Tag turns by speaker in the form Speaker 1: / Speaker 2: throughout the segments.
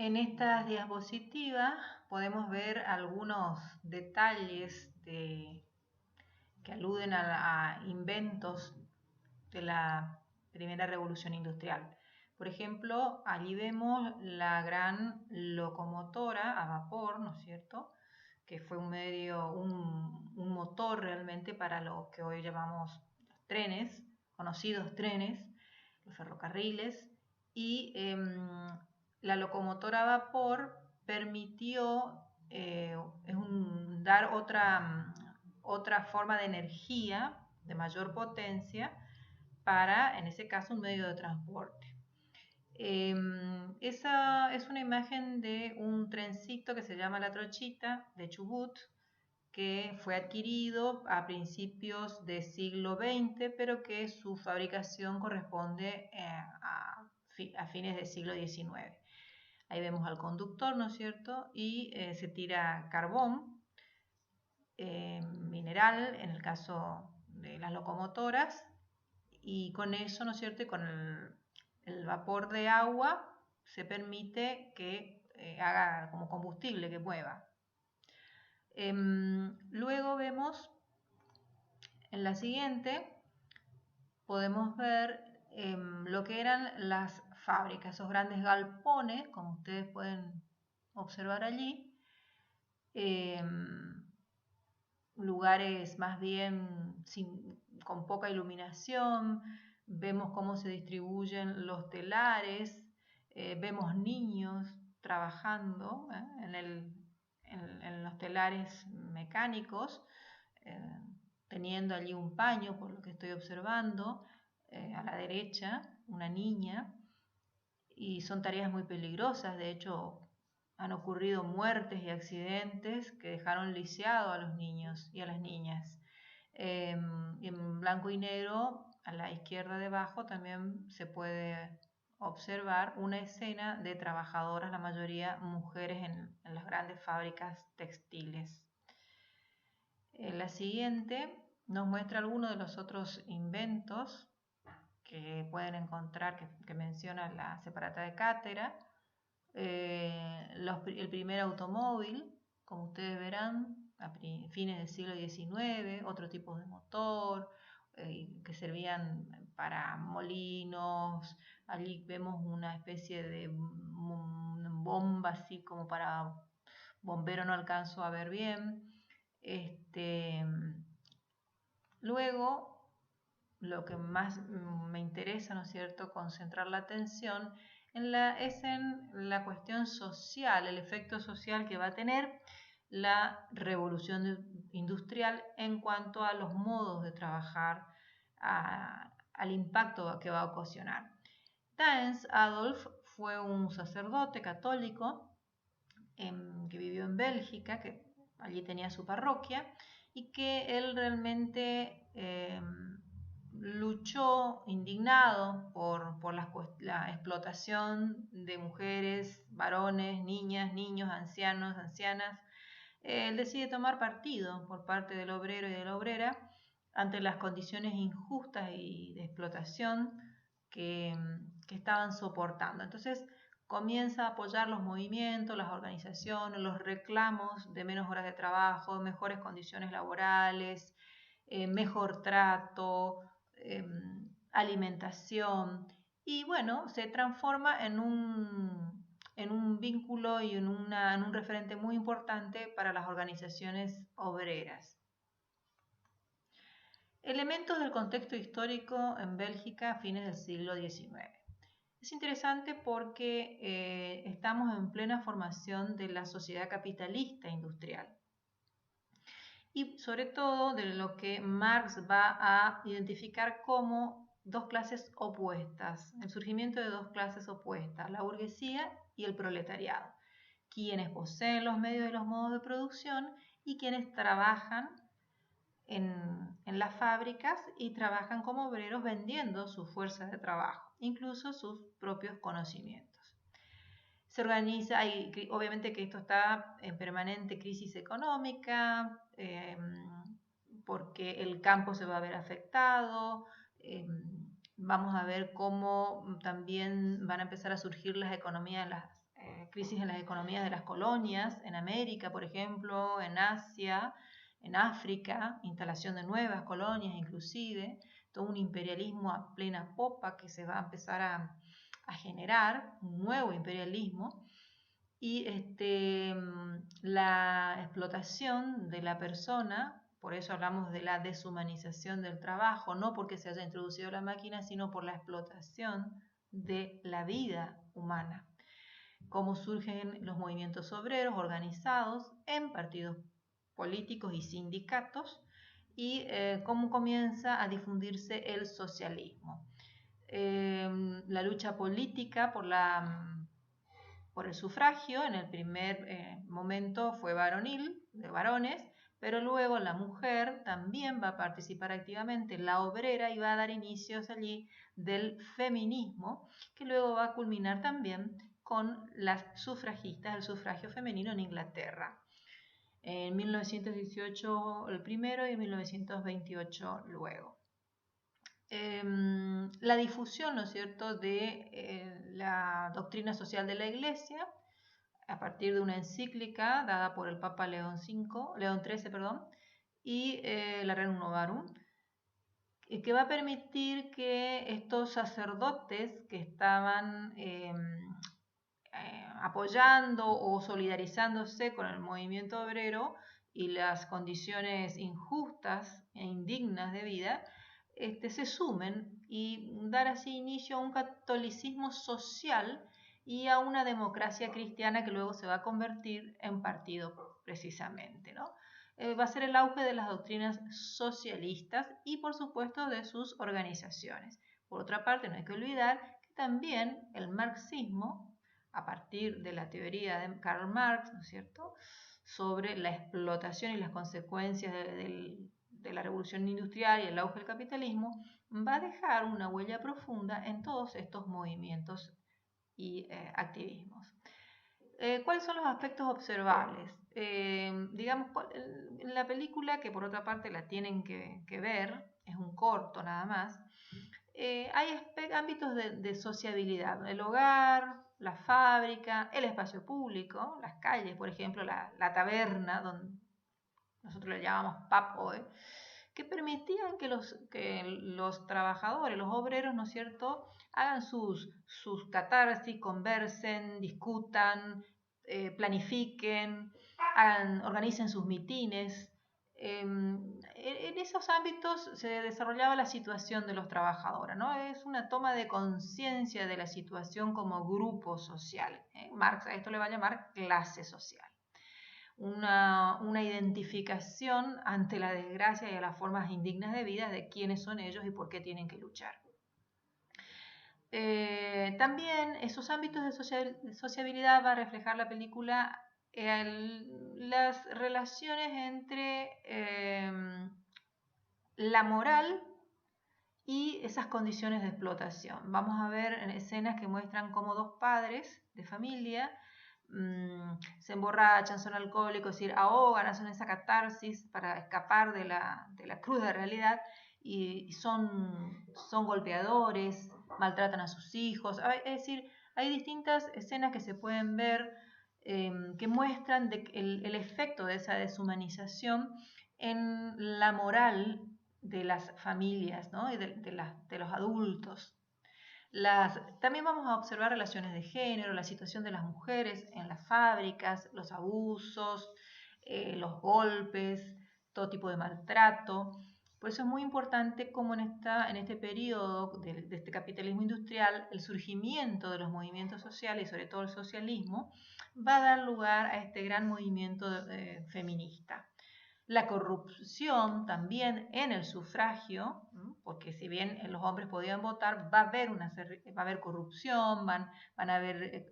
Speaker 1: En estas diapositivas podemos ver algunos detalles que aluden a inventos de la primera revolución industrial. Por ejemplo, allí vemos la gran locomotora a vapor, ¿no es cierto?, que fue un medio, un motor realmente para lo que hoy llamamos los trenes, conocidos trenes, los ferrocarriles, y la locomotora a vapor permitió dar otra forma de energía de mayor potencia para, en ese caso, un medio de transporte. Esa es una imagen de un trencito que se llama La Trochita de Chubut, que fue adquirido a principios del siglo XX, pero que su fabricación corresponde a fines del siglo XIX. Ahí vemos al conductor, ¿no es cierto? Y se tira carbón, mineral, en el caso de las locomotoras, y con eso, ¿no es cierto?, y con el vapor de agua se permite que haga como combustible, que mueva. Luego vemos en la siguiente, podemos ver lo que eran las fábricas, esos grandes galpones, como ustedes pueden observar allí, lugares más bien con poca iluminación. Vemos cómo se distribuyen los telares, vemos niños trabajando en los telares mecánicos, teniendo allí un paño, por lo que estoy observando, a la derecha, una niña, y son tareas muy peligrosas. De hecho, han ocurrido muertes y accidentes que dejaron lisiados a los niños y a las niñas. En blanco y negro, a la izquierda debajo, también se puede observar una escena de trabajadoras, la mayoría mujeres, en las grandes fábricas textiles. La siguiente nos muestra algunos de los otros inventos que pueden encontrar, que menciona la separata de cátedra. El primer automóvil, como ustedes verán, a fines del siglo XIX, otro tipo de motor, que servían para molinos. Allí vemos una especie de bomba, así como para bombero, no alcanzo a ver bien. Luego, lo que más me interesa, ¿no es cierto?, concentrar la atención es en la cuestión social, el efecto social que va a tener la revolución industrial en cuanto a los modos de trabajar, al impacto que va a ocasionar. Thales Adolf fue un sacerdote católico que vivió en Bélgica, que allí tenía su parroquia, y que él realmente luchó indignado por la explotación de mujeres, varones, niñas, niños, ancianos, ancianas. Él decide tomar partido por parte del obrero y de la obrera ante las condiciones injustas y de explotación que estaban soportando. Entonces comienza a apoyar los movimientos, las organizaciones, los reclamos de menos horas de trabajo, mejores condiciones laborales, mejor trato, alimentación, y bueno, se transforma en un vínculo y en un referente muy importante para las organizaciones obreras. Elementos del contexto histórico en Bélgica a fines del siglo XIX. Es interesante porque estamos en plena formación de la sociedad capitalista industrial, y sobre todo de lo que Marx va a identificar como dos clases opuestas, el surgimiento de dos clases opuestas, la burguesía y el proletariado, quienes poseen los medios y los modos de producción y quienes trabajan en las fábricas y trabajan como obreros vendiendo sus fuerzas de trabajo, incluso sus propios conocimientos. Se organiza, y obviamente que esto está en permanente crisis económica, porque el campo se va a ver afectado. Vamos a ver cómo también van a empezar a surgir las economías crisis en las economías de las colonias, en América, por ejemplo, en Asia, en África, instalación de nuevas colonias inclusive, todo un imperialismo a plena popa que se va a empezar a generar, un nuevo imperialismo, y la explotación de la persona. Por eso hablamos de la deshumanización del trabajo, no porque se haya introducido la máquina, sino por la explotación de la vida humana. Cómo surgen los movimientos obreros organizados en partidos políticos y sindicatos, y cómo comienza a difundirse el socialismo. La lucha política por el sufragio en el primer momento fue varonil, de varones, pero luego la mujer también va a participar activamente, la obrera, y va a dar inicios allí del feminismo, que luego va a culminar también con las sufragistas, el sufragio femenino en Inglaterra. En 1918 el primero y en 1928 luego. La difusión, ¿no es cierto?, de la doctrina social de la Iglesia a partir de una encíclica dada por el Papa León XIII, y la Rerum Novarum, que va a permitir que estos sacerdotes que estaban apoyando o solidarizándose con el movimiento obrero y las condiciones injustas e indignas de vida, se sumen y dar así inicio a un catolicismo social y a una democracia cristiana que luego se va a convertir en partido precisamente, ¿no? Va a ser el auge de las doctrinas socialistas y por supuesto de sus organizaciones. Por otra parte, no hay que olvidar que también el marxismo, a partir de la teoría de Karl Marx, ¿no es cierto?, sobre la explotación y las consecuencias de la revolución industrial y el auge del capitalismo, va a dejar una huella profunda en todos estos movimientos y activismos. ¿Cuáles son los aspectos observables? Digamos, en la película, que por otra parte la tienen que ver, es un corto nada más, hay ámbitos de sociabilidad, el hogar, la fábrica, el espacio público, las calles, por ejemplo, la taberna, donde nosotros le llamamos pub hoy, que permitían que los trabajadores, los obreros, ¿no es cierto?, hagan sus catarsis, conversen, discutan, planifiquen, organicen sus mitines. En esos ámbitos se desarrollaba la situación de los trabajadores, ¿no? Es una toma de conciencia de la situación como grupo social. Marx a esto le va a llamar clase social. Una identificación ante la desgracia y a las formas indignas de vida de quiénes son ellos y por qué tienen que luchar. También esos ámbitos de sociabilidad va a reflejar la película las relaciones entre la moral y esas condiciones de explotación. Vamos a ver en escenas que muestran cómo dos padres de familia se emborrachan, son alcohólicos, es decir, ahogan, hacen esa catarsis para escapar de la cruda realidad, y son golpeadores, maltratan a sus hijos. Es decir, hay distintas escenas que se pueden ver que muestran el efecto de esa deshumanización en la moral de las familias, ¿no?, y de los adultos. También vamos a observar relaciones de género, la situación de las mujeres en las fábricas, los abusos, los golpes, todo tipo de maltrato. Por eso es muy importante cómo en este periodo de este capitalismo industrial, el surgimiento de los movimientos sociales y sobre todo el socialismo va a dar lugar a este gran movimiento feminista. La corrupción también en el sufragio, porque si bien los hombres podían votar, va a haber corrupción, van a haber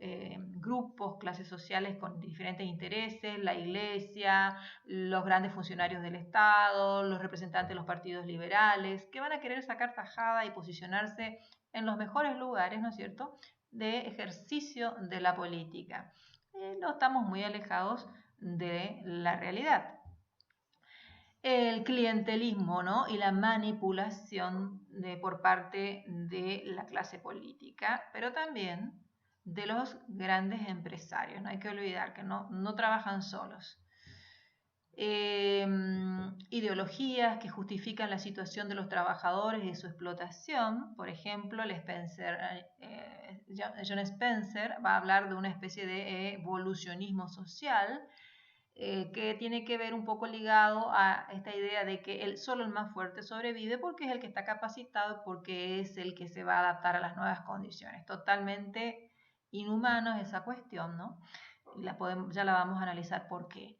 Speaker 1: grupos, clases sociales con diferentes intereses, la iglesia, los grandes funcionarios del Estado, los representantes de los partidos liberales, que van a querer sacar tajada y posicionarse en los mejores lugares, ¿no es cierto?, de ejercicio de la política. No estamos muy alejados de la realidad. El clientelismo, ¿no?, y la manipulación por parte de la clase política, pero también de los grandes empresarios. No hay que olvidar que no trabajan solos. Ideologías que justifican la situación de los trabajadores y su explotación. Por ejemplo, John Spencer va a hablar de una especie de evolucionismo social, que tiene que ver un poco ligado a esta idea de que solo el más fuerte sobrevive porque es el que está capacitado, porque es el que se va a adaptar a las nuevas condiciones. Totalmente inhumano es esa cuestión, ¿no? Ya la vamos a analizar por qué.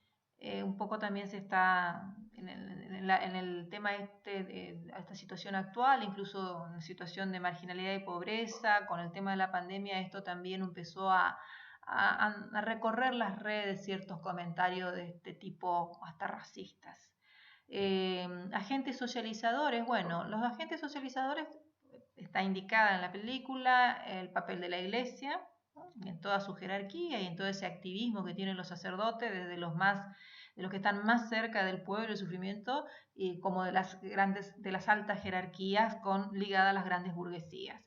Speaker 1: Un poco también se está en el tema de esta situación actual, incluso en situación de marginalidad y pobreza, con el tema de la pandemia, esto también empezó a recorrer las redes ciertos comentarios de este tipo, hasta racistas. Agentes socializadores, bueno, los agentes socializadores está indicada en la película el papel de la iglesia, ¿no? En toda su jerarquía y en todo ese activismo que tienen los sacerdotes, desde de los que están más cerca del pueblo y el sufrimiento, y como de las altas jerarquías ligadas a las grandes burguesías.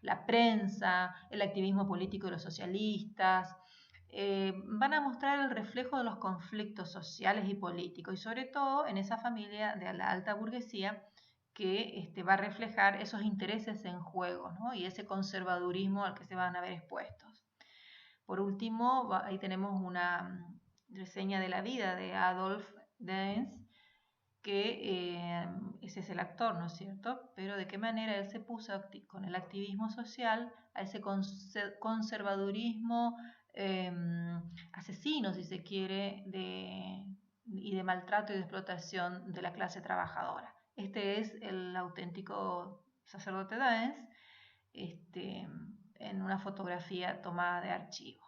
Speaker 1: La prensa, el activismo político de los socialistas, van a mostrar el reflejo de los conflictos sociales y políticos, y sobre todo en esa familia de la alta burguesía que va a reflejar esos intereses en juego, ¿no? Y ese conservadurismo al que se van a ver expuestos. Por último, ahí tenemos una reseña de la vida de Adolf Danes, que ese es el actor, ¿no es cierto? Pero de qué manera él se puso con el activismo social a ese conservadurismo asesino, si se quiere, y de maltrato y de explotación de la clase trabajadora. Este es el auténtico sacerdote Danes, en una fotografía tomada de archivo.